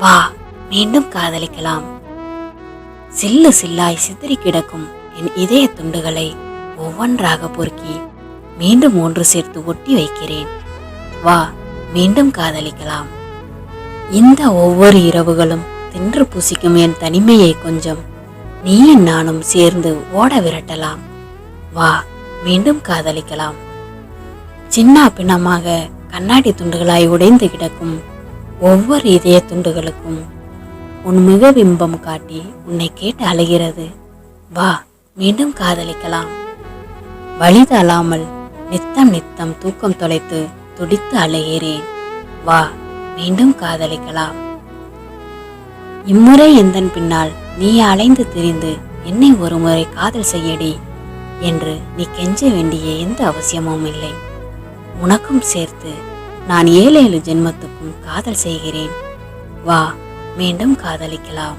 வா, மீண்டும் காதலிக்கலாம். சில்லு சில்லாய் சிதறி கிடக்கும் என் இதய துண்டுகளை ஒவ்வொன்றாக பொறுக்கி மீண்டும் ஒன்று சேர்த்து ஒட்டி வைக்கிறேன். வா, மீண்டும் காதலிக்கலாம். இந்த ஒவ்வொரு இரவுகளும் தின்று பூசிக்கும் என் தனிமையை கொஞ்சம் நீயும் நானும் சேர்ந்து ஓட விரட்டலாம். வா, மீண்டும் காதலிக்கலாம். சின்ன பின்னமாக கண்ணாடி துண்டுகளாய் உடைந்து கிடக்கும் ஒவ்வொரு இதய துண்டுகளுக்கும் உன் மிக பிம்பம் காட்டி உன்னை கேட்டு அழுகிறது. வா, மீண்டும் காதலிக்கலாம். வழி தள்ளாமல் நித்தம் நித்தம் தூக்கம் தொலைத்து துடித்து அழுகிறேன். வா, மீண்டும் காதலிக்கலாம். இம்முறை எந்தன் பின்னால் நீ அலைந்து திரிந்து என்னை ஒரு முறை காதல் செய்யடி என்று நீ கெஞ்ச வேண்டிய எந்த அவசியமும் இல்லை. உனக்கும் சேர்த்து நான் 7 ஜென்மத்துக்கும் காதல் செய்கிறேன். வா, மீண்டும் காதலிக்கலாம்.